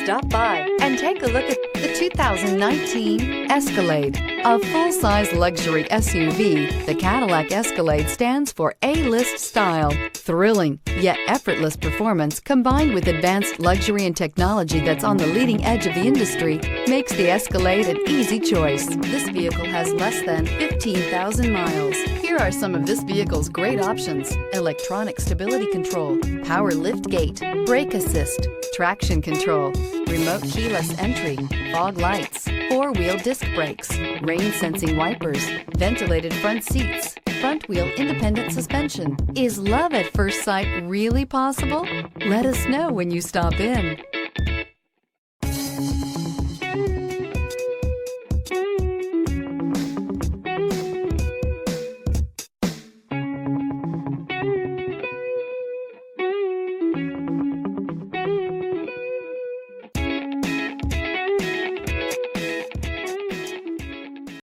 Stop by and take a look at the 2019 Escalade. A full-size luxury SUV, the Cadillac Escalade stands for A-list style. Thrilling, yet effortless performance combined with advanced luxury and technology that's on the leading edge of the industry makes the Escalade an easy choice. This vehicle has less than 15,000 miles. Here are some of this vehicle's great options: electronic stability control, power lift gate, brake assist, traction control, remote keyless entry, fog lights, four-wheel disc brakes, rain sensing wipers, ventilated front seats, front wheel independent suspension. Is love at first sight really possible? Let us know when you stop in.